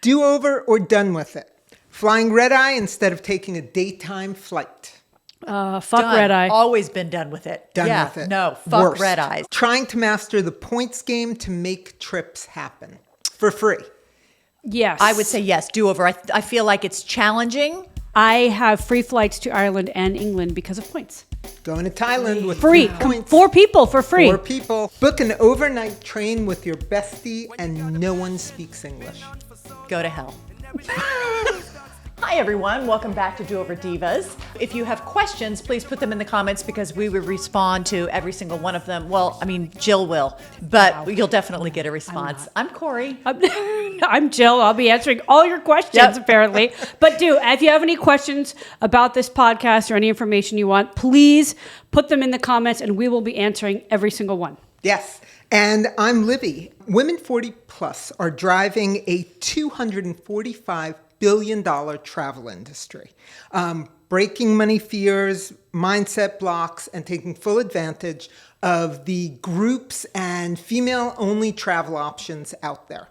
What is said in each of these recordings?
Do over or done with it? Flying red eye instead of taking a daytime flight. Fuck Done. red eye. Always been done with it. Done yeah, with it. No, fuck Worst. red eyes. Trying to master the points game to make trips happen for free. Yes. I would say yes, do over. I feel like it's challenging. I have free flights to Ireland and England because of points. Going to Thailand with Free. 3 points. 4 people for free. 4 people. Book an overnight train with your bestie and no one speaks English. Go to hell. Hi, everyone. Welcome back to Do Over Divas. If you have questions, please put them in the comments because we will respond to every single one of them. Well, I mean, Jill will, but you'll definitely get a response. I'm Corey. I'm Jill. I'll be answering all your questions, apparently. But if you have any questions about this podcast or any information you want, please put them in the comments and we will be answering every single one. Yes. And I'm Libby. Women 40 plus are driving a $245 billion travel industry, breaking money fears, mindset blocks, and taking full advantage of the groups and female-only travel options out there.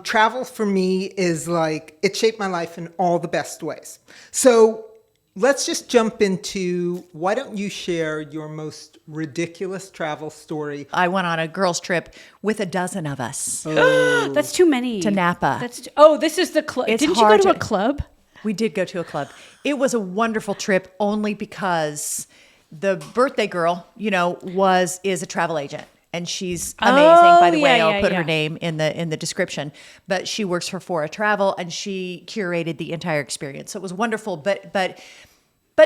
Travel for me is like, it shaped my life in all the best ways. So let's just jump into, why don't you share your most ridiculous travel story? I went on a girls' trip with a dozen of us That's too many. to Napa. This is the club. It's Didn't you go hard to a to- club? We did go to a club. It was a wonderful trip only because the birthday girl, is a travel agent. And she's amazing, by the way. I'll put her name in the description. But she works for Fora Travel, and she curated the entire experience. So it was wonderful, but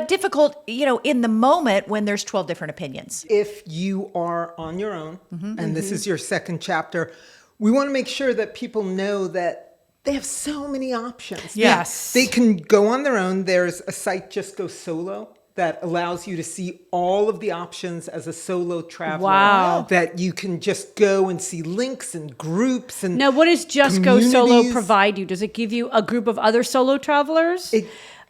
difficult, in the moment when there's 12 different opinions. If you are on your own, and this is your second chapter, we want to make sure that people know that they have so many options. Yes. They can go on their own. There's a site, Just Go Solo, that allows you to see all of the options as a solo traveler. Wow. That you can just go and see links and groups and Now, what does Just Go Solo communities. provide you? Does it give you a group of other solo travelers?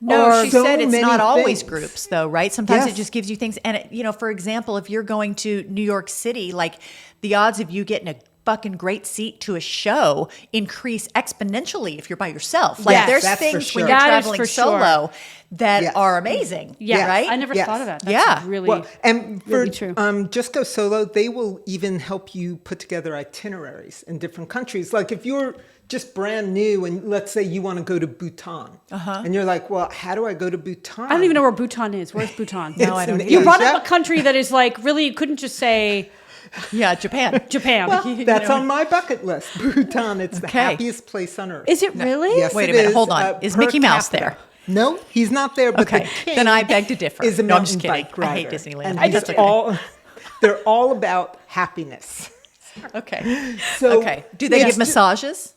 No, Or she so said it's many not always things. groups, though, right? Sometimes Yes. it just gives you things. And, for example, if you're going to New York City, like the odds of you getting a fucking great seat to a show increase exponentially if you're by yourself. Like Yes, there's that's for things sure. when you're That is traveling for sure. solo that Yes. are amazing. Yeah, Right? I never Yes. thought of that. That's Yeah. really, Well, and for really true. Just Go Solo, they will even help you put together itineraries in different countries. Like if you're just brand new and let's say you want to go to Bhutan, and you're like, well, how do I go to Bhutan? I don't even know where Bhutan is. Where's Bhutan? It's I don't in either. You brought Asia. up a country that is like, really, you couldn't just say Yeah, Japan. Japan. Well, that's on my bucket list. Bhutan, it's the Okay. happiest place on earth. Is it really? Yes, Wait a it minute, is, hold on. Is per Mickey Mouse capita. there? No, he's not there. But Okay, the king then I beg to differ. Is a No, I'm mountain just kidding. bike I hate rider. Disneyland. And I he's just- they're all about happiness. Okay. So Okay. Do they it's give massages?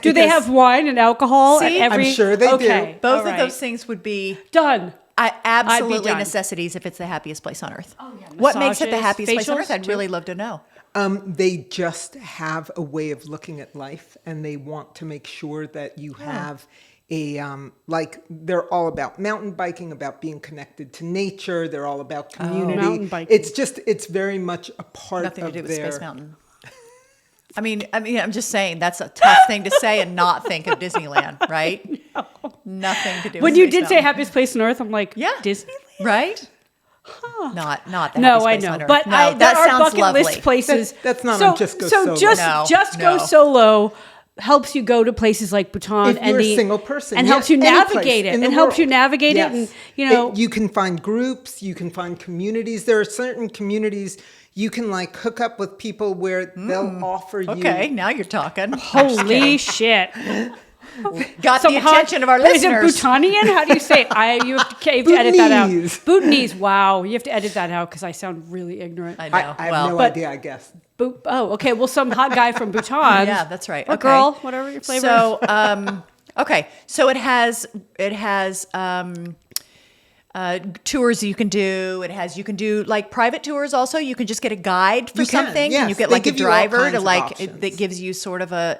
Do they have wine and alcohol See? at every? I'm sure they do. Okay, Both all of those right. things would be Done. absolutely done. necessities if it's the happiest place on earth. Oh, yeah. What makes it the Massages, happiest place on facials, earth? I'd too. really love to know. They just have a way of looking at life, and they want to make sure that you have a they're all about mountain biking, about being connected to nature. They're all about community. Mountain biking. It's very much a part Nothing to of do with their. Space Mountain. I mean, I'm just saying that's a tough thing to say and not think of Disneyland, right? No. Nothing to do with When you Space did say Mountain. happiest place on earth, I'm like, Yeah. Disneyland? Right? Not the No, happiest I place know, on earth. but No, there that are sounds bucket lovely. list places. That's not on Just Go Solo. Just Go No. Solo helps you go to places like Bhutan If you're a single person, and yeah, helps you any place navigate it in the and helps you world. navigate Yes. it, and You can find groups, you can find communities. There are certain communities you can like hook up with people where they'll offer you. Okay, now you're talking. holy shit. Got the attention of our Is it listeners. Bhutanian? How do you say it? You have to edit that out. Bhutanese. Bhutanese. Wow. You have to edit that out because I sound really ignorant. I know. I have well, no but- idea, I guess. Okay. Well, some hot guy from Bhutan. Yeah, that's right. Or Okay. girl, whatever your flavor. So, okay. So it has tours you can do. You can do like private tours also. You can just get a guide for You can, something, yes. and you get They like a give you all driver kinds to of like options. that gives you sort of a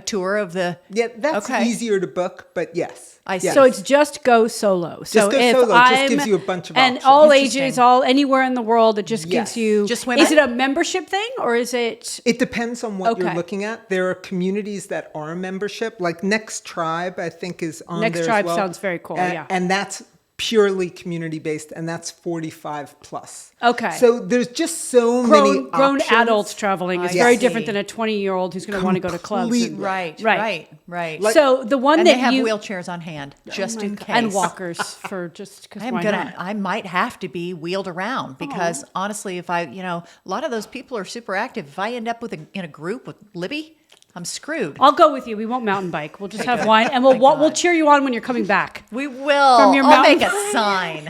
tour of the. Yeah, that's Okay. easier to book, but yes. I see. Yes. So it's just go solo. So go if solo, it just I'm gives you a bunch of and options. all Interesting. ages, all anywhere in the world, it just Yes. gives you. Just women? Is it a membership thing or is it? It depends on what you're Okay. looking at. There are communities that are a membership, like Next Tribe, I think, is on Next there Tribe as well. sounds very cool, yeah. And that's purely community based, and that's 45 plus. Okay. So there's just so many Grown options. adults traveling is I very see. different than a 20-year-old who's going to want to go to clubs. Completely. Right. Like- So the one And that they have you wheelchairs on hand just in case. and walkers for just because why not? I might have to be wheeled around because honestly, if a lot of those people are super active. If I end up in a group with Libby, I'm screwed. I'll go with you. We won't mountain bike. We'll just have good. wine, and we'll cheer you on when you're coming back. We will. From your I'll make mountain a sign.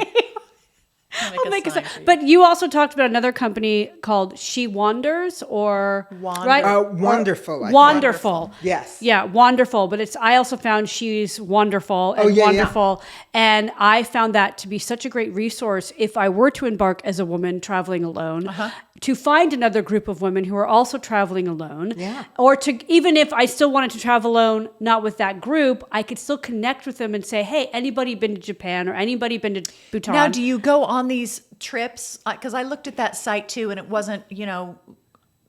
I'll make a But you also talked about another company called She Wanders, or right? Wonderful. I think. Wonderful. Yes. Yeah, wonderful. But I also found She's Wonderful and yeah. Wonderful. And I found that to be such a great resource if I were to embark as a woman traveling alone, to find another group of women who are also traveling alone. Yeah. Or to, even if I still wanted to travel alone, not with that group, I could still connect with them and say, hey, anybody been to Japan or anybody been to Bhutan? Now, do you go on these trips? Because I looked at that site too, and it wasn't,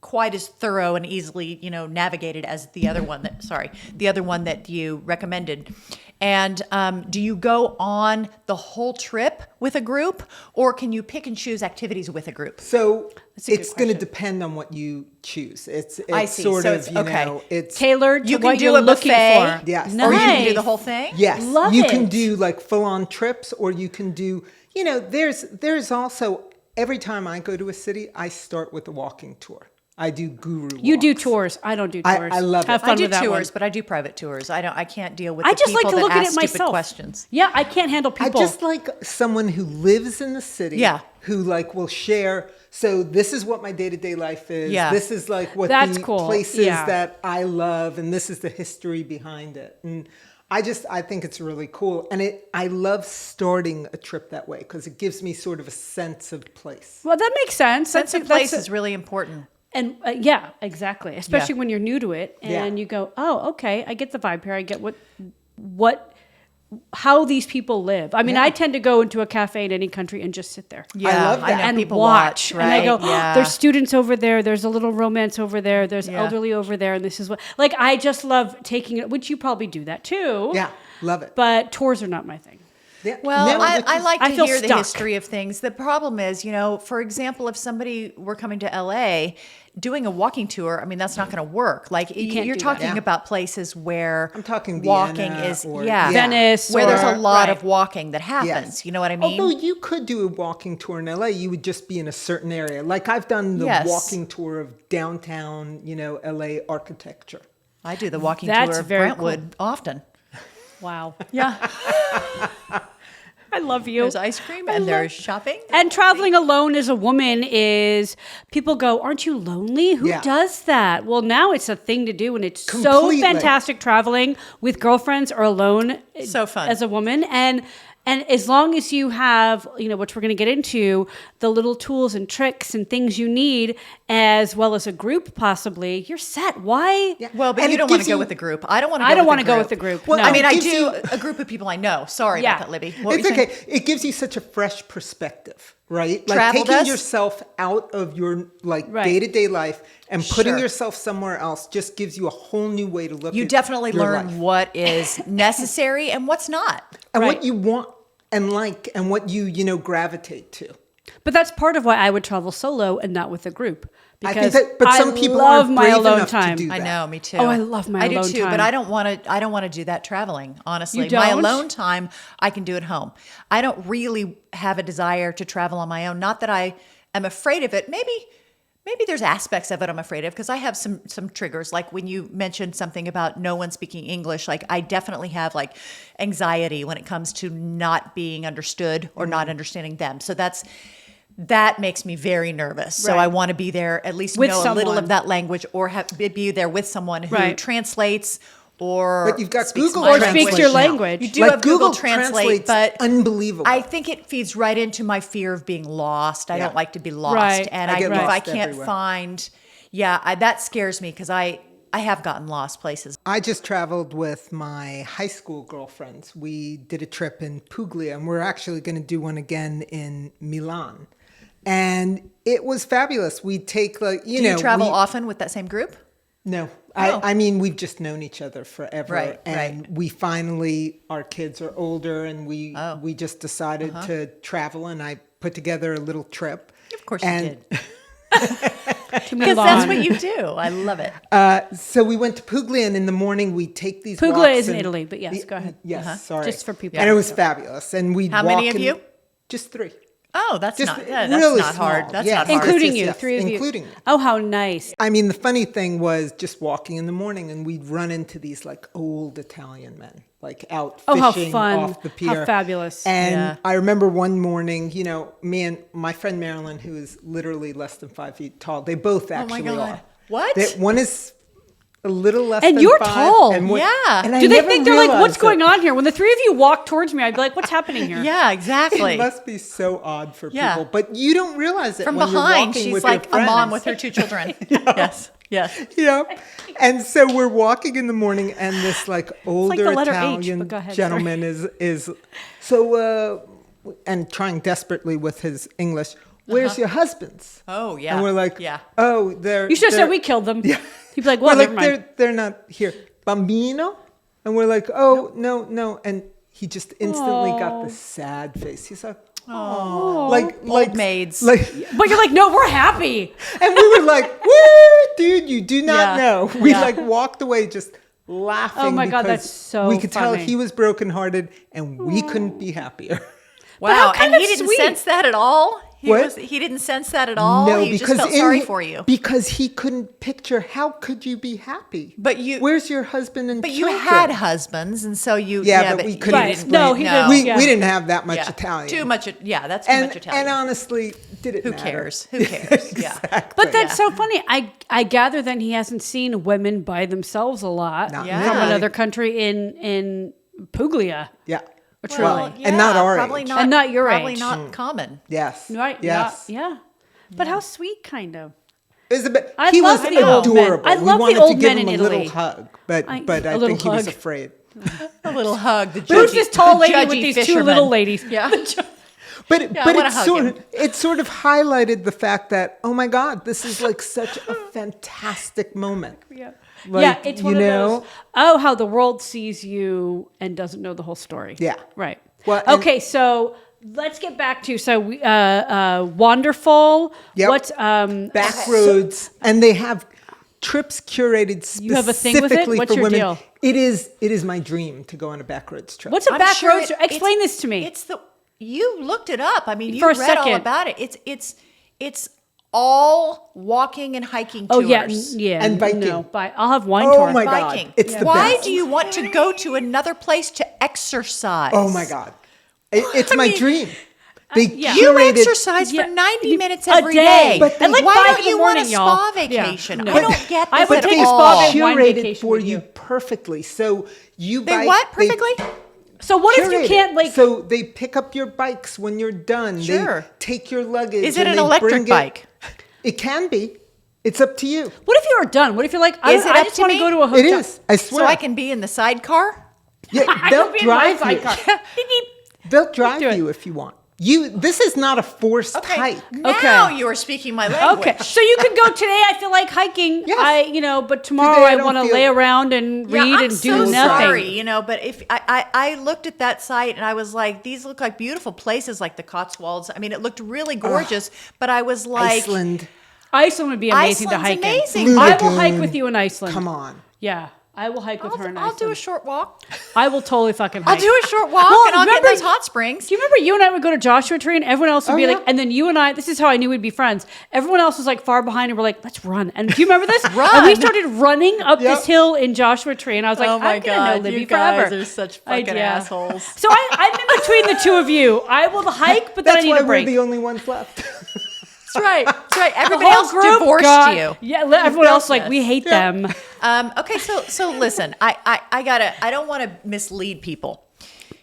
quite as thorough and easily, navigated as the other one that you recommended. And do you go on the whole trip with a group, or can you pick and choose activities with a group? So a good it's going to question. depend on what you choose. It's I see. sort So of, it's- okay. it's tailored to You can what do you're a looking buffet. for. Yes. Nice. Or you can do the whole thing? Yes, Love you it. can do like full-on trips, or you can do, there's also, every time I go to a city, I start with a walking tour. I do guru You do walks. tours. I don't do I- tours. I love it. Have fun I do with that tours, one. but I do private tours. I can't deal with I the just like people to that look at ask it stupid myself. questions. Yeah, I can't handle I people. just like someone who lives in the city, Yeah. who like will share. So this is what my day-to-day life is. Yeah. This is like what That's the cool. places Yeah. that I love, and this is the history behind it. And I think it's really cool. And I love starting a trip that way because it gives me sort of a sense of place. Well, that makes sense. Sense of place is really important. And yeah, exactly. Especially when you're new to it and you go, oh, okay, I get the vibe here. I get how these people live. I mean, I tend to go into a cafe in any country and just sit there. Yeah, love that. know And people watch. right? And I go, yeah. there's students over there. There's a little romance over there. There's Yeah. elderly over there. And this is what, like, I just love taking it, which you probably do that too. Yeah, love it. But tours are not my thing. Yeah. Well, No, I which is- like I to feel hear the stuck. history of things. The problem is, for example, if somebody were coming to LA, doing a walking tour, I mean, that's not going to work. Like can't you're do that. talking Yeah. about places where I'm talking walking Vienna is, or- yeah, Yeah. Venice where there's a or- lot right. of walking that happens. Yes. You know what I mean? Although you could do a walking tour in LA, you would just be in a certain area. Like I've done the Yes. walking tour of downtown, LA architecture. I do the walking That's tour of very Brentwood often. Wow. Yeah, I love you. there's ice cream and there's shopping. And traveling alone as a woman is, people go, aren't you lonely? Who Yeah. does that? Well, now it's a thing to do, and it's Completely. so fantastic traveling with girlfriends or alone. So fun. As a woman. And as long as you have, which we're going to get into, the little tools and tricks and things you need, as well as a group possibly, you're set. Why? Yeah. Well, but And you it don't want gives to go you- with the group. I don't want to. I don't want to go with the group. Well, no. I mean, I gives do you- a group of people I know. Sorry Yeah. about that, Libby. What were It's you saying? okay. It gives you such a fresh perspective, right? Like Travel taking does? yourself out of your Right. day-to-day life and putting Sure. yourself somewhere else just gives you a whole new way to look You at definitely your learn life. what is necessary and what's not. And Right. what you want and like and what you gravitate to. But that's part of why I would travel solo and not with a group. I Because think that, but some people love aren't my brave alone enough time. to do that. I know, me too. Oh, I love my I alone do too, time. but I don't want to do that traveling, honestly. You My don't? alone time I can do at home. I don't really have a desire to travel on my own. Not that I am afraid of it. Maybe there's aspects of it I'm afraid of because I have some triggers. Like when you mentioned something about no one speaking English, like I definitely have like anxiety when it comes to not being understood or not understanding them. So that makes me very nervous. So Right. I want to be there, at least With know a little someone. of that language or be there with someone who Right. translates or But you've got speaks Google my Or Translate speaks your now. language. You do Like have Google Translate's Translate, but unbelievable. I think it feeds right into my fear of being lost. I Yeah. don't like to be lost, Right. and I get if I lost can't everywhere. find, that scares me because I have gotten lost places. I just traveled with my high school girlfriends. We did a trip in Puglia, and we're actually going to do one again in Milan. And it was fabulous. We take Do you travel often with that same group? No, Oh. I mean, we've just known each other forever. Right, and right. we finally, our kids are older, and we just decided to travel, and I put together a little trip. Of course you did. To Because Milan. that's what you do. I love it. So we went to Puglia, and in the morning we take these Puglia walks is in and- Italy, but yes, go ahead. Yes, sorry. Just for people. And it was fabulous. And we How many of you? Just 3. Oh, that's Just not really not hard. small. That's Yes. not hard. Including Yes, you, yes, 3 of you. including me. Oh, how nice. I mean, the funny thing was just walking in the morning, and we'd run into these like old Italian men, like out Oh, how fishing fun. off the How pier. fabulous. And Yeah. I remember one morning, me and my friend Marilyn, who is literally less than 5 feet tall, they both actually God. are. What? One is a little less And than you're 5, tall. and one- Yeah. and I Do they never think they're like, realized what's going it. on here? When the 3 of you walk towards me, I'd be like, what's happening here? Yeah, exactly. It must be so odd for Yeah. people, but you don't realize it From when you're behind, walking she's with like your a mom friends. with her 2 children. Yes. Yes. Yeah. And so we're walking in the morning, and this like older the letter H, Italian but go ahead, gentleman is so and trying desperately with his English. Where's your husbands? Oh, yeah. And we're like, Yeah. oh, they're. You should have they're- said we killed them. Yeah. He'd be like, We're well, like, never mind. they're not here. Bambino, and we're like, oh no, and he just instantly got this sad face. He's like, oh, like maids. like. But you're like, no, we're happy. And we were like, woo, dude, you do not Yeah. know. We Yeah. like walked away just laughing. Oh my God, because that's so we could tell funny. he was brokenhearted, and we couldn't be happier. Wow. how kind And he of didn't sweet. sense that at all? What? He didn't sense that at all? No, he because just felt in sorry hi- for you. Because he couldn't picture how could you be happy. But you- where's your husband and But you children? had husbands, and so you... Yeah, but we couldn't Right. explain. No, he didn't. We, Yeah. we didn't have that much Yeah. Italian. Too much... Yeah, that's too much Italian. And honestly, did it Who matter? cares? Who cares? Yeah. Exactly. But that's so funny. I gather then he hasn't seen women by themselves a lot Not Yeah. from really. another country in Puglia. Yeah. Truly. And not our probably age. Not, And not your probably age. not common. Yes. Right? Yes. Yeah. But how sweet, kind of. Isabel, I he love was the old men. adorable. I we love the wanted old to give men him in a little Italy. hug, but I- I a little think he was hug. afraid. A little hug. The Who's judgy- this tall the lady with judgy these 2 fisherman. little ladies? Yeah. But Yeah, I but wanna it hug sort him. of it sort of highlighted the fact that, oh my God, this is like such a fantastic moment. Yeah. Like, Yeah, it's one you of know? those, how the world sees you and doesn't know the whole story. Yeah. Right. Well, and- okay, so let's get back to, Wonderful. Yep. What's, Backroads, and they have trips curated specifically You have a thing with it? What's for your women. deal? It is my dream to go on a Backroads trip. what's a I'm Backroads? sure Explain it's- this to me. It's the... You looked it up. I mean, you For a read all second. about it. It's all walking and hiking Oh, tours. yeah. And biking. No, I'll have wine Oh tour. my God. Biking. It's the Why best. do you want to go to another place to exercise? Oh my God, it's my mean, dream. They yeah. You curated. exercise Yeah. for 90 minutes A every day. day. But at like why 5 don't in the you want a morning, y'all. spa Yeah. vacation? No. I don't get I this would at take a all. spa vacation. Wine curated vacation for with you you. perfectly. So you They bike, what perfectly? So what if you curate can't it. like? So they pick up your bikes when you're done. Sure. They take your luggage. Is it and an they electric bring it- bike? It can be. It's up to you. What if you are done? What if you're like, I Is it I up just to want to me? go to a hotel? It is. I swear. So I can be in the sidecar? Yeah, I they'll will be in my drive you. sidecar. Beep, beep. They'll drive do it. you if you want. This is not a forced hike. Now Okay. you are speaking my language. Okay, so you could go today. I feel like hiking. Yes. But tomorrow Today I I don't want to feel- lay around and Yeah, read I'm and do so nothing. sorry, but if I looked at that site and I was like, these look like beautiful places, like the Cotswolds. I mean, it looked really gorgeous, but I was like, Iceland. Iceland would be amazing to Iceland's hike amazing. in. Blue I will hike Lagoon. with you in Iceland. Come on. Yeah, I will hike with her in I'll Iceland. do a short walk. I will totally fucking hike. I'll do a short walk Well, and I'll get remember- those hot springs. Do you remember you and I would go to Joshua Tree and everyone else would Oh, be yeah. like, and then you and I, this is how I knew we'd be friends. Everyone else was like far behind and we're like, let's run. And do you remember this? Run. And we started running up Yep. this hill in Joshua Tree and I was like, Oh my I'm going to God, know Libby you guys forever. are such I- fucking assholes. So I'm in between the two of you. I will hike, but then I That's need why a we're break. the only ones left. That's right. That's right. The Everybody whole else group divorced got- you. Yeah, everyone else like, we hate Yeah. them. Okay, so listen, I don't want to mislead people.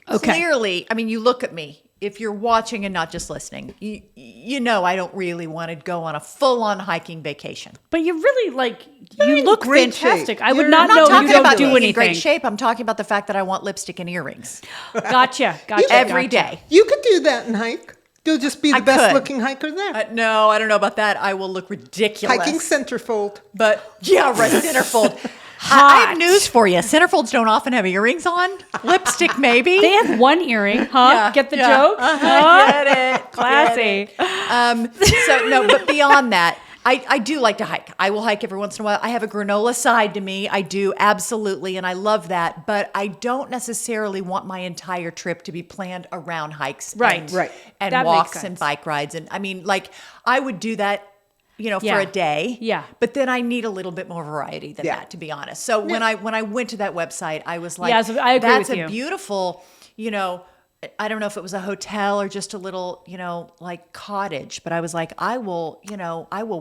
Okay. Clearly, I mean, you look at me. If you're watching and not just listening, you know I don't really want to go on a full-on hiking vacation. But you really You're you in look great fantastic. shape. I would You're not I'm know not you talking don't about do being in anything. great shape. I'm talking about the fact that I want lipstick and earrings Gotcha. every day. You could do that and hike. You'll just be the I best could. looking hiker there. No, I don't know about that. I will look ridiculous. Hiking centerfold. But yeah, right, centerfold. I Hot. have news for you. Centerfolds don't often have earrings on. Lipstick, maybe. They have one earring, huh? Yeah, Get the yeah. joke? Get it. Classy. So no, but beyond that, I do like to hike. I will hike every once in a while. I have a granola side to me. I do, absolutely, and I love that. But I don't necessarily want my entire trip to be planned around hikes, Right. and, Right. and That makes walks sense. and bike rides. And I mean, like, I would do that, for Yeah. a day. Yeah. But then I need a little bit more variety than Yeah. that, to be honest. So when I went to that website, I was like, Yeah, so I agree that's with a you. beautiful, I don't know if it was a hotel or just a little, like cottage, but I was like, I will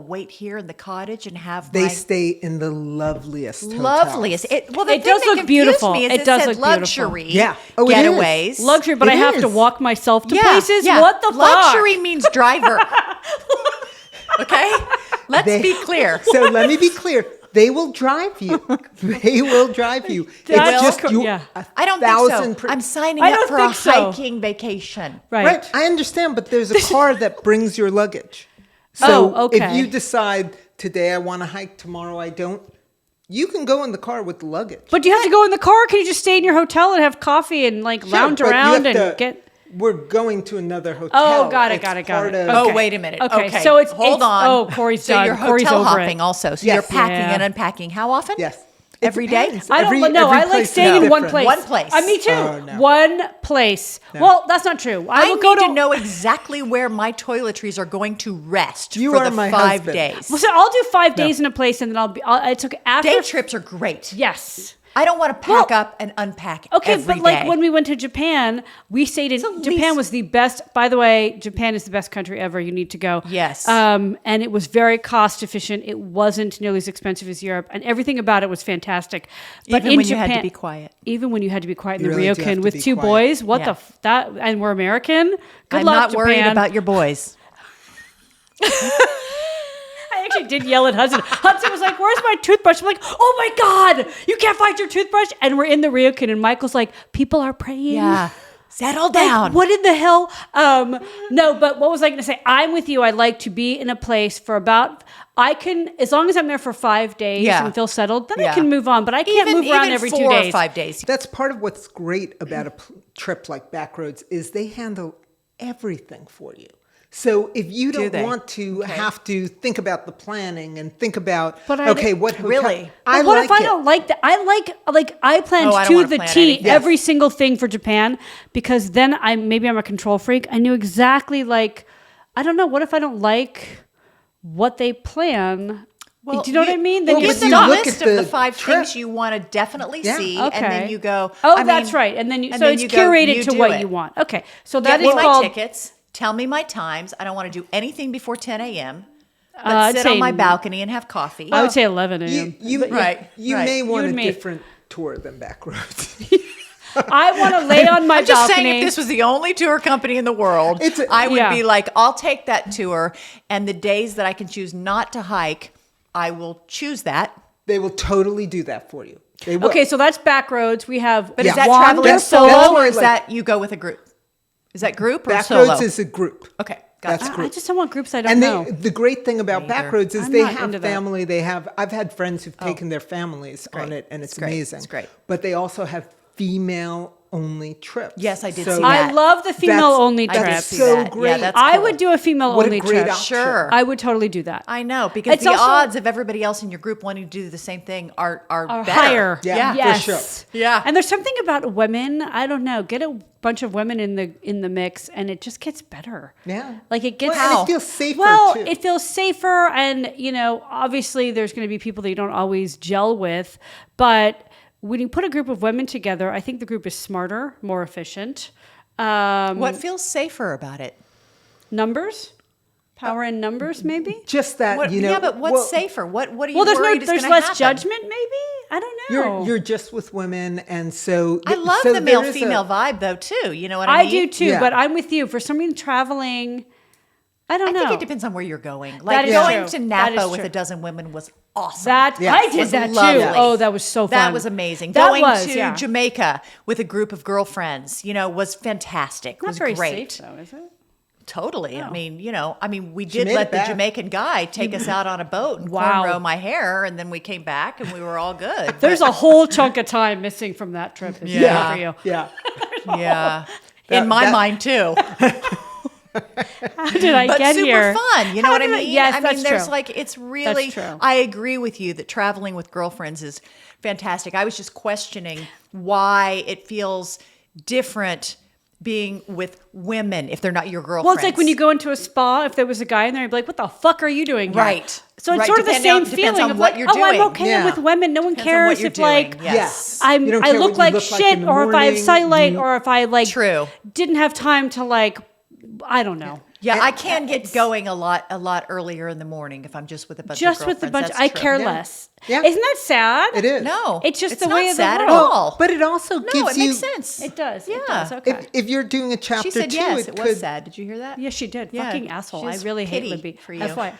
wait here in the cottage and have They my stay in the loveliest hotels. loveliest. The It thing does that look confused beautiful. Me is It it does said look beautiful. luxury. Yeah. Oh, it is. Getaways. Luxury, but It I have to is. walk myself to Yeah, places? yeah. What the fuck? Luxury means driver. Okay? Let's They- be clear. So let me be clear. They will drive you. They will drive you. That's It's just co- you. yeah. I don't think so. I'm signing I up don't for a think so. hiking vacation. Right. I understand, but there's a car that brings your luggage. So Oh, okay. if you decide today I want to hike, tomorrow I don't, you can go in the car with the luggage. But do you have to go in the car? Or can you just stay in your hotel and have coffee and Sure, lounge but you around have and to- get... We're going to another hotel. Oh, got it, It's got it. part of- Oh, Okay. wait a minute. Okay, so it's- hold it's- on. oh, Corey's so done. you're Corey's hotel over hopping it. also. So Yes. you're packing Yeah. and unpacking. How often? Yes. Every It day? depends. I don't Every- know. every I like place is staying in one different. place. One place. Me too. Oh, no. One place. No. Well, that's not true. I will go need to know exactly where my toiletries are going to rest You for are the my 5 husband. days. Well, so I'll do 5 days in a place, and then it's okay after Day trips are great. Yes. I don't want to pack up and unpack Okay, every but like day. when we went to Japan, we stayed in at Japan least- was the best. By the way, Japan is the best country ever. You need to go. Yes. And it was very cost efficient. It wasn't nearly as expensive as Europe, and everything about it was fantastic. But Even in when you Japan, had to be quiet. Even when you had to be quiet in You the really do have ryokan to with be 2 quiet. boys, what Yeah. the that? And we're American. Good I'm luck, not Japan. worried about your boys. I actually did yell at Hudson. Hudson was like, "Where's my toothbrush?" I'm like, "Oh my God, you can't find your toothbrush!" And we're in the ryokan, and Michael's like, "People are praying." Yeah. Settle Like, down. what in the hell? No, but what was I going to say? I'm with you. I like to be in a place for as long as I'm there for 5 days Yeah. and feel settled, then I Yeah. can move on. But I can't move around every 2 4 days. or 5 days. That's part of what's great about a trip like Backroads is they handle everything for you. So if you don't they? want to have to think about the planning and think about, But what hotel, really? I But what like if I it. don't like that? I planned Oh, I don't to wanna the plan T anything. every Yes. single thing for Japan because then maybe I'm a control freak. I knew exactly I don't know. What if I don't like what they plan? Well, do you know what I mean? Then well, you but Give them you a look list at of the the 5 trip. things you want to definitely Yeah. see, Okay. and then you go. Oh, that's right. And then and so then it's you go, curated you to do what it. you want. Okay, so Get that me is my called. tickets. Tell me my times. I don't want to do anything before 10 a.m. But I'd sit say on my balcony and have coffee. I would say 11 a.m. You Right, You right. may want and a me. different tour than Backroads. I want to lay on my I'm just balcony. saying, if this was the only tour company in the world, It's I would yeah. be like, I'll take that tour. And the days that I can choose not to hike, I will choose that. They will totally do that for you. They will. Okay, so that's Backroads. We have But Yeah. is that Wander traveling That's- solo, that's or why I is like- that you go with a group? Is that group or Backroads solo? is a group. Okay, gotcha. That's I group. just don't want groups I don't And know. the great thing about Backroads is I'm they not have into that. family. I've had friends who've taken their families on it, and it's It's great. amazing. It's great. But they also have female-only trips. Yes, I did see I that. love the female-only I did trips. see so that. great. Yeah, that's I cool. would do a What a female-only great trip. option. Sure. I would totally do that. I know, because It's the also- odds of everybody else in your group wanting to do the same thing are Are better. higher. Yeah, for Yes. sure. Yeah. And there's something about women. I don't know. Get a bunch of women in the mix, and it just gets better. Yeah. Like it gets. Well, and it feels safer, Well, too. it feels safer, and obviously there's going to be people that you don't always gel with, but when you put a group of women together, I think the group is smarter, more efficient. What feels safer about it? Numbers. Power in numbers, maybe? Just that, What, you know. yeah, but what's safer? What are you Well, worried is there's gonna less happen? judgment, maybe? I don't know. You're just with women, and so I love so the there is male-female vibe, though, too. You know what I I mean? do too, Yeah. but I'm with you. For some reason, traveling, I don't I know. think it depends on where you're going. That Like is going true. to That Napa is with true. a dozen women was awesome. That Yes. I did was that lovely. too. Oh, that was so fun. That was amazing. That Going was, to yeah. Jamaica with a group of girlfriends, was fantastic. Not was very great. safe, though, is it? Totally. Oh. I mean, we did made let it the back. Jamaican guy take us out on a boat and Wow. cornrow my hair, and then we came back and we were all good. There's a whole chunk of time missing from that trip. Is Yeah. for you. Yeah. yeah, in my mind too. How did I But get super here? fun. You know How what I did mean? Yes, I that's mean, there's true. like it's really. true. I agree with you that traveling with girlfriends is fantastic. I was just questioning why it feels different being with women if they're not your girlfriends. Well, it's like when you go into a spa. If there was a guy in there, you'd be like, "What the fuck are you doing here?" Right. So it's Right. sort of the Depends same feeling on of what like, you're "Oh, I'm doing. okay Yeah. with women. No one Depends on what cares you're if doing. like Yes. You don't I care look what you like look like shit, in the or if I have morning. cellulite, or if I like True. didn't have time to like, I don't know." Yeah, I can get going a lot earlier in the morning if I'm just with a bunch of Just girlfriends. with a bunch, That's I true. care Yeah. less. Yeah. Isn't that sad? It is. No, It's just the not way of the sad at world. all. But it also No, gives it you. makes sense. It does. It Yeah. does. Okay. If you're doing a chapter She said two, yes. it It could. was sad. Did you hear that? Yes, she did. Yeah. Fucking asshole. She I has really hate pity Libby. for you. That's why.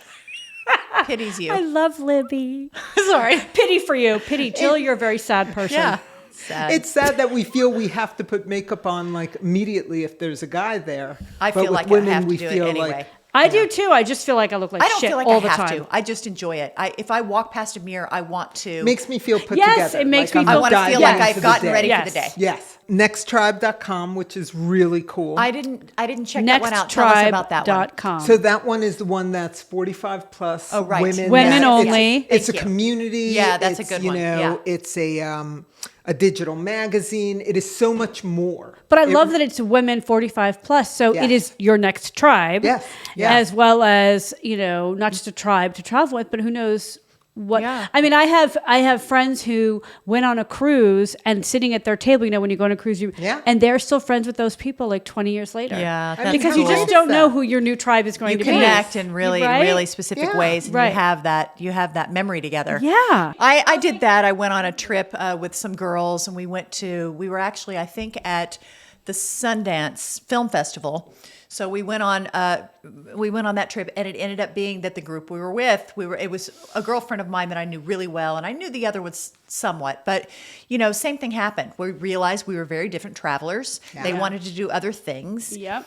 Pities you. I love Libby. Sorry. Pity for you. Pity. Jill, you're a very sad person. Yeah. Sad. It's sad that we feel we have to put makeup on like immediately if there's a guy there. I But feel with like women, I have to we do it feel anyway. like I do too. I just feel like I look like I don't shit feel like all I the have time. to. I just enjoy it. If I walk past a mirror, I want to. makes me feel put Yes, together. it makes like me I'm feel- I want to diving feel like into I've the gotten day. ready Yes. for the day. Yes. Nexttribe.com, which is really cool. I didn't check that one out. Tell us about that one. Nexttribe.com. So that one is the one that's 45 plus. Oh, right. Women. Women that- only. It's a Thank you. community. Yeah, that's a it's, good you one. know, Yeah. It's a digital magazine. It is so much more. But I love that it's women 45 plus. So Yes. it is your next tribe. Yes, yes. As well as, not just a tribe to travel with, but who knows what. Yeah. I mean, I have friends who went on a cruise and sitting at their table, when you go on a cruise, Yeah. and they're still friends with those people like 20 years later. Yeah, I mean, Because how you just great is don't know that? who your new tribe is going You to connect be. in really, Right? really specific Yeah. ways, and Right. you have that memory together. Yeah. I did that. I went on a trip with some girls, and we were actually, I think, at the Sundance Film Festival. So we went on that trip, and it ended up being that the group we were with, it was a girlfriend of mine that I knew really well, and I knew the other ones somewhat, but same thing happened. We realized we were very different travelers. They Yeah. wanted to do other things. Yep.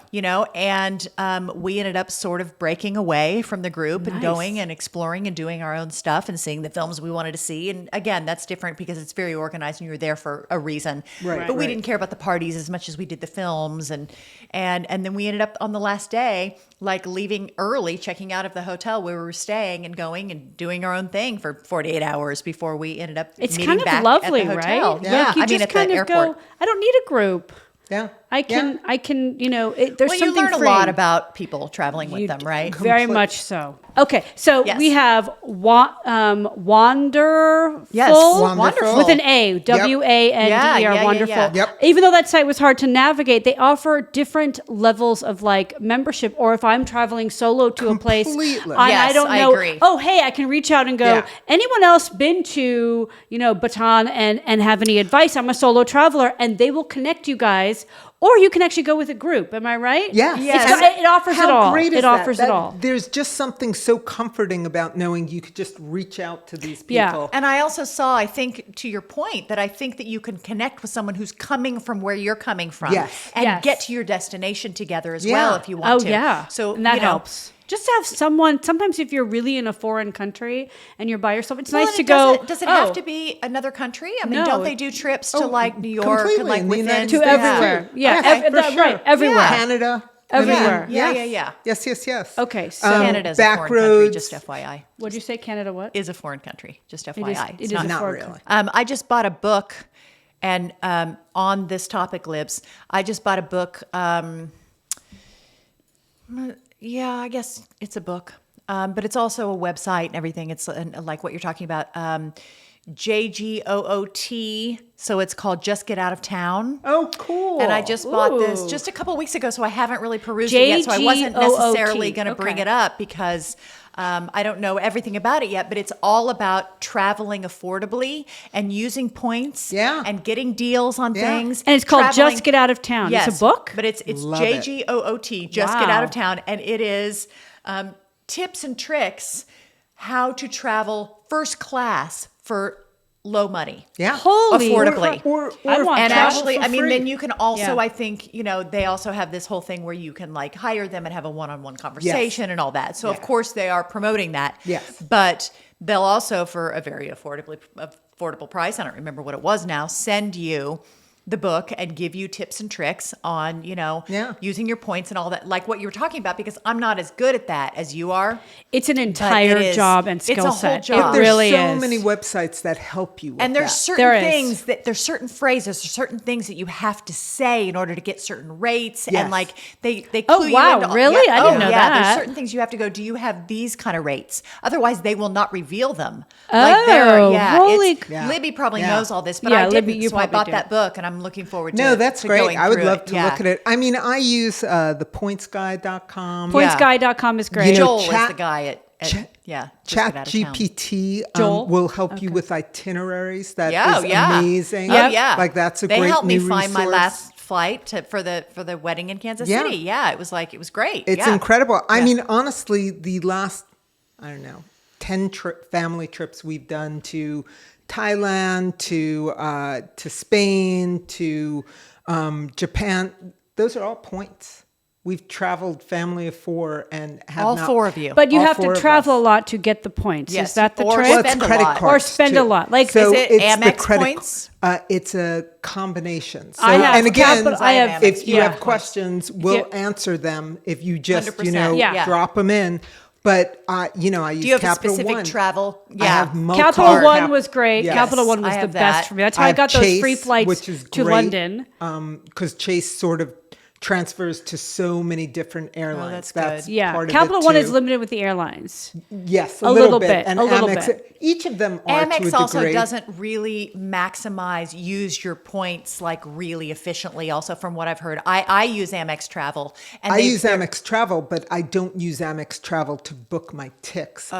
And we ended up sort of breaking away from the group and Nice. going and exploring and doing our own stuff and seeing the films we wanted to see. And again, that's different because it's very organized and you're there for a reason. Right, But we right. didn't care about the parties as much as we did the films. And then we ended up on the last day, like leaving early, checking out of the hotel where we were staying and going and doing our own thing for 48 hours before we ended up It's meeting kind of back lovely, at the hotel. right? Yeah, Like you I mean just at the kind of airport. go, I don't need a group. Yeah. I can, there's Well, you something learn a freeing. lot about people traveling with You them, do. right? Very much so. Okay, so Yes. we have Wonderful. Yes, Wonderful. With an A, W-A-N-D-E-R, Yeah, Wonderful. yeah. Yep. Even though that site was hard to navigate, they offer different levels of like membership. Or if I'm traveling solo to a place, Completely. and I Yes, don't I know. agree. Oh, hey, I can reach out and go. Yeah. Anyone else been to Bhutan and have any advice? I'm a solo traveler, and they will connect you guys. Or you can actually go with a group. Am I right? Yes. Yes. It offers How it all. great is It that? offers That- it all. There's just something so comforting about knowing you could just reach out to these people. Yeah. And I also saw, I think, to your point, that I think that you can connect with someone who's coming from where you're coming from, Yes. and Yes. get to your destination together as Yeah. well if you want Oh to. yeah. So and that you know, helps. Just to have someone. Sometimes if you're really in a foreign country and you're by yourself, it's Well, nice and to go. Does it have to be another country? I mean, No. don't they do trips to Oh, like New York completely. and like In the within United to States, everywhere? too. Yeah, Okay, for sure. right. Everywhere. Yeah. Canada. Everywhere. Yeah, Yes. yeah. Yes. Okay, so Canada's a foreign country, Backroads. just FYI. what'd you say? Canada? What? Is a foreign country, just It FYI. is It's not, a not foreign really. country. I just bought a book, and on this topic, Libs, I just bought a book. Yeah, I guess it's a book, but it's also a website and everything. It's like what you're talking about. JGOOT. So it's called Just Get Out of Town. Oh, cool. And I just bought this just a couple weeks ago, so I haven't really perused it yet. So I wasn't necessarily going to bring it up because I don't know everything about it yet. But it's all about traveling affordably and using points and getting deals on things. And it's called Just Get Out of Town. Yes, it's a book? But it's JGOOT, Just Get Out of Town. And it is tips and tricks how to travel first class for low money. Yeah. Holy. Affordably. Or I want And travel actually, for I mean, free. then you can also, Yeah. I think, they also have this whole thing where you can like hire them and have a one-on-one conversation and all that. So of course they are promoting that. Yes. But they'll also, for a very affordable price, I don't remember what it was now, send you the book and give you tips and tricks on, using your points and all that, like what you were talking about, because I'm not as good at that as you are. It's an entire job and skill it's a whole set. job. It really There's so is. many websites that help you with And there's that. certain There is. things there's certain phrases, there's certain things that you have to say in order to get certain rates. Yes. And like they Oh, clue you wow, into really? I didn't know yeah, that. there's certain things you have to go, do you have these kind of rates? Otherwise they will not reveal them. Oh, holy- Libby probably Yeah. knows all this, but Yeah, I Libby, didn't. you So I probably bought do. that book and I'm looking forward to No, that's to great. going I would through love it. to Yeah. look at it. I mean, I use the pointsguy.com. Pointsguy.com is great. Joel is Chat- the guy at Just Get Chat Out of Town. GPT Joel? will help you with itineraries. That Yeah, is yeah. amazing. Oh, yeah. Like that's a they great helped me new find my resource. last flight for the wedding in Kansas Yeah. City. Yeah, it was great. It's Yeah. incredible. I Yeah. mean, honestly, the last, I don't know, 10 family trips we've done to Thailand, to Spain, to Japan, those are all points. We've traveled family of 4 and have All not, 4 of you. But you all have 4 to of travel us. a lot to get the points. Yes. Is that the Or trick? Well, it's spend a credit lot. cards Or spend too. a lot. Like, so is it it's Amex the credit, points? It's a combination. So, I have and again, I have if you yeah. have questions, we'll Yeah. answer them if you just 100%. Yeah. drop them in. But I use Do you have Capital a specific One. travel? I have Capital One Cap- was great. Yes. Capital One was I the have best that. for me. That's how I I have got those Chase, free flights which is to great, London. Because Chase sort of transfers to so many different airlines. that's good. Yeah, part of Capital it One too. is limited with the airlines. Yes, A little bit, and a little Amex. bit. Each of them are to a Amex also degree. doesn't really use your points like really efficiently. Also, from what I've heard, I use Amex Travel, and I use Amex Travel, but I don't use Amex Travel to book my trips.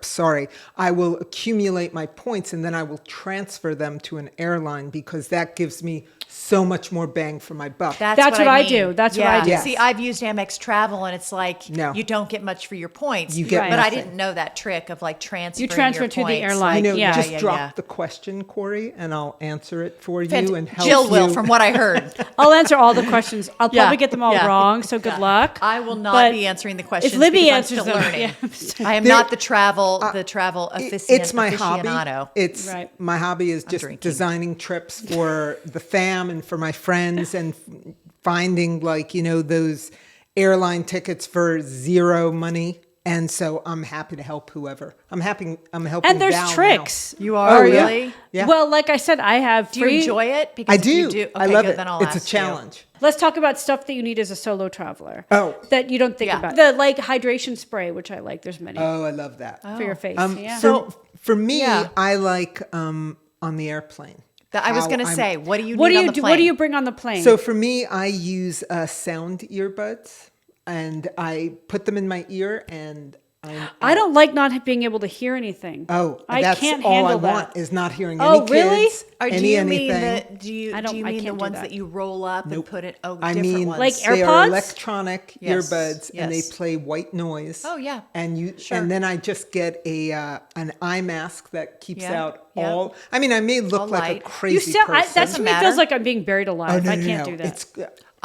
Sorry. I will accumulate my points and then I will transfer them to an airline because that gives me so much more bang for my buck. That's what I do. mean. That's what I do. Yes. See, I've used Amex Travel, and it's like No. you don't get much for your points. You get Right. but I nothing. didn't know that trick of like transferring. transfer your to the points. airline. Yeah. just yeah, drop yeah. the question, Corey, and I'll answer it for you Fant- and help Jill you. will, from what I heard. I'll answer all the questions. I'll Yeah. probably get them all Yeah. wrong, so good luck. I will not But be answering the questions. If Libby because answers I'm still them, learning. yeah. I am There- not the travel It's my hobby. aficionado. It's Right. my hobby is just drinking. designing trips for the fam and for my friends and finding those airline tickets for zero money. And so I'm happy to help whoever. I'm helping. And there's Val now. tricks. You are Oh, yeah. really? Yeah. Well, like I said, I have Do you free. enjoy it? Because I if do. you do, I okay, love good, it. then I'll It's a ask you. challenge. Let's talk about stuff that you need as a solo traveler. Oh. That you don't think Yeah. about. The hydration spray, which I like. There's many Oh, I love that. for your face. yeah. For me, Yeah. I like on the airplane. I was How going to I'm- say, what do you what need do on you the do? plane? What do you bring on the plane? So for me, I use sound earbuds, and I put them in my ear, and I don't like not being able to hear anything. I I that's can't all handle I that. want is not hearing Oh, any really? kids, Or do any you anything. mean do you I mean can't the do ones that. that you roll up and put it? Oh, I different mean, ones. Like they are AirPods? electronic Yes, earbuds, and they yes. play white noise. Oh, yeah. and Sure. and then I just get an eye mask that keeps Yeah, out yeah. all. I mean, I may look All like light. a crazy You still, person. that to me matter. feels like I'm being buried Oh, alive. no, I no, can't no. do that. It's,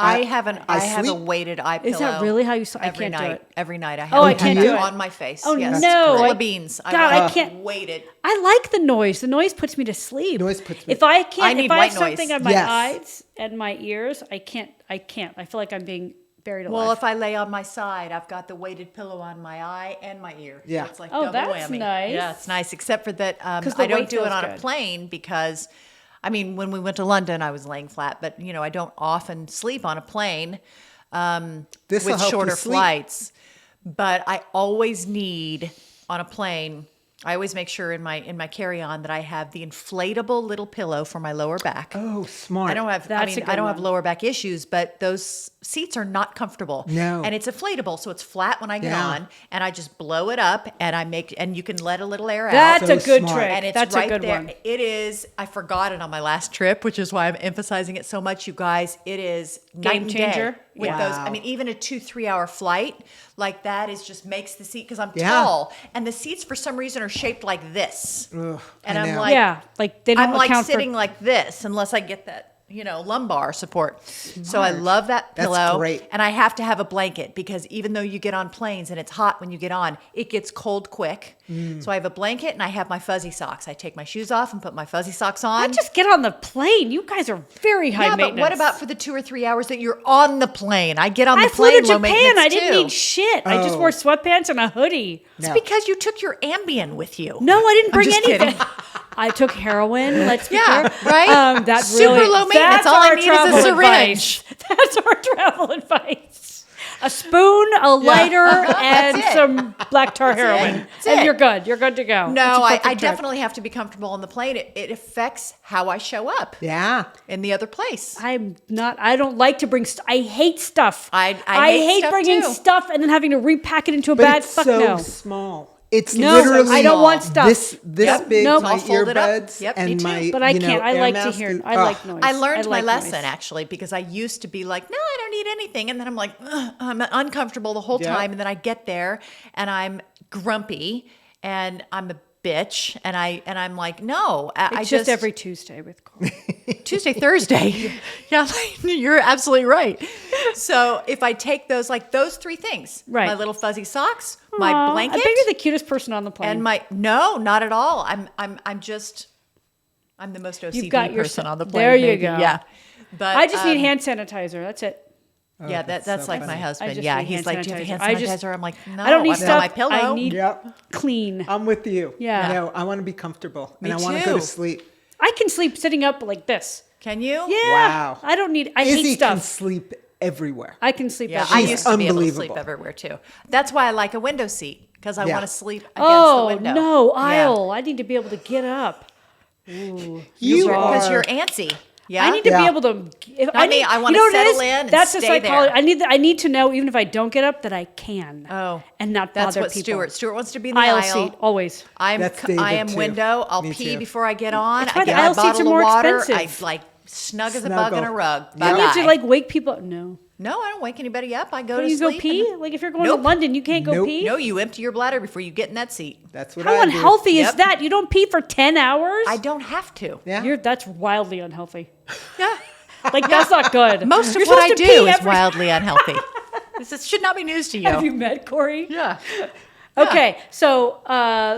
I have a sleep. weighted eye pillow. Is that really how you? I every can't night? do it. Every night I have. Oh, I it can't do it. on my face. Oh, yes. no. Full I- of beans. God, I want can't- weighted. I like the noise. The noise puts me to sleep. Noise puts me- If I can't, I need if I have white noise. something on my Yes. eyes and my ears, I can't. I feel like I'm being buried alive. Well, if I lay on my side, I've got the weighted pillow on my eye and my ear. Yeah. So it's like Oh, double that's whammy. nice. Yeah, it's nice. Except for that, 'Cause the I don't weight do it feels on good. a plane because, I mean, when we went to London, I was laying flat. But I don't often sleep on a plane This'll with help you shorter sleep. flights. But I always need on a plane I always make sure in my carry-on that I have the inflatable little pillow for my lower back. Oh, smart. I don't have lower back issues, but those seats are not comfortable. No. And it's inflatable, so it's flat when I get Yeah. on, and I just blow it up, and you can let a little air out. That's So a good smart. trick. And it's That's right a good there. one. It is. I forgot it on my last trip, which is why I'm emphasizing it so much, you guys. It is night Game and changer? day with Yeah. those. Wow. I mean, even a 2-3 hour flight like that is just makes the seat, because I'm Yeah. tall, and the seats for some reason are shaped like this, Ugh, and I I'm know. like, Yeah, like they don't I'm like account sitting for. like this unless I get that, lumbar support. So I love that That's pillow. great. And I have to have a blanket, because even though you get on planes and it's hot when you get on, it gets cold quick. So I have a blanket and I have my fuzzy socks. I take my shoes off and put my fuzzy socks on. I just get on the plane. You guys are very high yeah, maintenance. but what about for the 2 or 3 hours that you're on the plane? I get on the I flew plane to low Japan. maintenance I didn't too. need shit. I just Oh. wore sweatpants and a hoodie. It's No. because you took your Ambien with you. No, I didn't I'm bring just anything. kidding. I took heroin. Let's be Yeah, clear. right? That Super really, low maintenance. that's All I our need is a travel syringe. advice. That's our travel advice. A spoon, a lighter, and it. some black tar heroin. That's And it. you're good. You're good to go. It's a No, I perfect trip. definitely have to be comfortable on the plane. It affects how I show up Yeah. in the other place. I'm not. I don't like to bring. I hate stuff. I hate stuff bringing too. stuff and then having to repack it into a But bag. it's Fuck so no. small. It's No, literally I don't want stuff. this Yep. big, Nope. my All folded up. earbuds Yep, me and too. my, But I can't. I air like to mask hear. is- I oh. like noise. I learned like my noise. lesson actually, because I used to be like, no, I don't need anything. And then I'm like, "Ugh," I'm uncomfortable the whole Yeah. time. And then I get there and I'm grumpy and I'm a bitch. And I'm like, no, I It's just every Tuesday with Corey. Tuesday, Thursday. Yeah, you're absolutely right. So if I take those 3 things, Right. my little fuzzy socks, my Aw, blanket, I bet you're the cutest person on the plane. and no, not at all. I'm the most OCD You've got your person stuff. on the plane. There you maybe. go. Yeah. But I just need hand sanitizer. That's it. Yeah, that's that's so like my funny. I husband. just Yeah, need he's hand like, do you have hand sanitizer. I sanitizer? just- I'm like, no, I don't need I've got stuff. my pillow. I need Yep. clean. I'm with you. Yeah. No, I want to be comfortable. Me and I want to go too. to sleep. I can sleep sitting up like this. Can you? Yeah. Wow. I don't need. I Izzy hate can stuff. sleep everywhere. I can sleep. Yeah, I everywhere. used to be able to sleep unbelievable. everywhere too. That's why I like a window seat, because I Yeah. want to sleep against the Oh window. no, Yeah. aisle! I need to be able to get up. Ooh. You Because are. you're antsy. Yeah. I need to Yeah. be able to. If Not me. I wanna you know what it settle is? in and That's a stay psychology. there. I need to know, even if I don't get up, that I can. Oh. and not That's bother what people. Stuart wants to be in the aisle aisle. seat always. That's David, I am too. window. I'll Me pee too. before I get on. That's why I the get my aisle seats are bottle more of water. expensive. I like snug as a bug in a Snuggle. rug. Yep. Bye You need to bye. like wake people up. No. No, I don't wake anybody up. I go Don't to you go sleep. pee? and- Like if you're going Nope. to London, you can't go Nope. pee. No, you empty your bladder before you get in that seat. That's what How I do. unhealthy is Yep. that? You don't pee for 10 hours? I don't have to. Yeah. That's wildly unhealthy. Yeah. Like that's not good. Most of You're what I supposed to do pee is every- wildly unhealthy. This should not be news to you. Have you met Corey? Yeah. Okay, so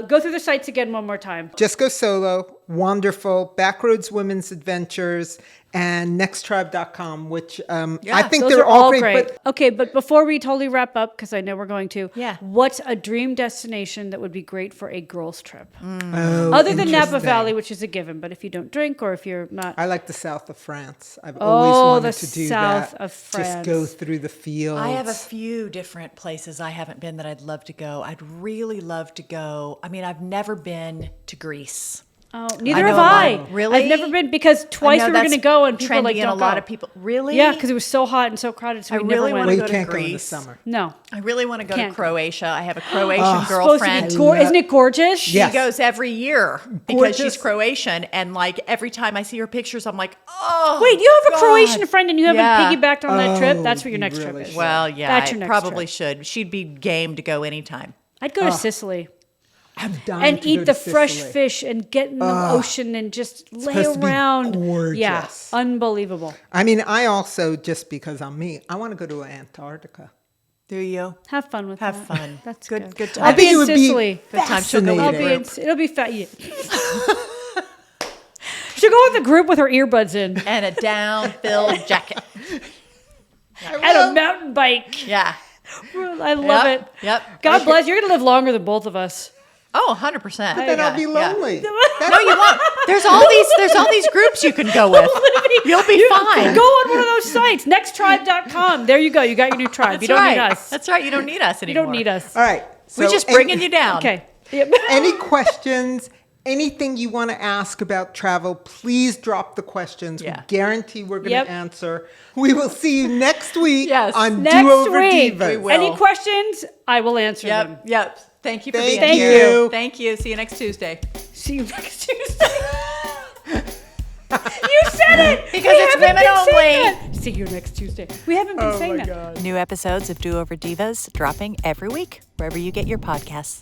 go through the sites again one more time. Just Go Solo, Wonderful, Backroads Women's Adventures, and nexttribe.com, which I think Those they're are all great. But Okay, but before we totally wrap up, because I know we're going to, Yeah. what's a dream destination that would be great for a girls' trip? oh, Other than Napa interesting. Valley, which is a given, but if you don't drink or if you're not. I like the south of France. I've Oh, always wanted the to do south that. of Just go France. through the fields. I have a few different places I haven't been that I'd love to go. I'd really love to go. I mean, I've never been to Greece. Oh, neither know have a lot I. of- Really? I've never been because twice I know we were going to that's go and people trendy like and don't a lot go. of people. Really? Yeah, because it was so hot and so crowded, so I we never really went. well, wanna you go to can't go in the Greece. summer. No. I really want to go Can't to go. Croatia. I have a Croatian Supposed to girlfriend. be isn't it gorgeous? She Yes. goes every year because she's Gorgeous. Croatian, and like every time I see her pictures, I'm like, oh. Wait, you have a God. Croatian friend and you haven't Yeah. piggybacked on that trip? Oh, That's what your you next really trip is. should. Well, yeah, That's I your next probably trip. should. She'd be game to go anytime. I'd go to Sicily I'm dying and to go eat to the fresh Sicily. fish and get in the ocean and just lay supposed to be around. gorgeous. Yeah, unbelievable. I mean, I also, just because I'm me, I want to go to Antarctica. Do you? Have fun with Have that. fun. That's Good- good. good time. I'll I be think it in would be Sicily. Good time. She'll go with I'll the be group. in, it'll be fat. Yeah. She'll go with the group with her earbuds in And a down-filled jacket. and a mountain bike. Yeah. I love Yep, it. yep. God bless. You're gonna live longer than both of us. Oh, 100%. Then Yeah, I'll be yeah. lonely. No, you won't. There's all these groups you can go with. You'll be fine. Go on one of those sites, nexttribe.com. There you go. You got your new tribe. That's you don't right. need us. That's right. You don't need us You anymore. don't need us. All right. We're so just any- bringing you down. Okay. Yep. Any questions? Anything you want to ask about travel, please drop the questions. Yeah. We guarantee we're going Yep. to answer. We will see you next week Yes. on Next Do Over week. Divas. We will. Any questions? I will answer them. Yep. Thank you for Thank being you. here. Thank you. See you next Tuesday. See you next Tuesday. You said it! Because We it's haven't women been saying only. that. See you next Tuesday. We haven't been saying that. New episodes of Do Over Divas dropping every week, wherever you get your podcasts.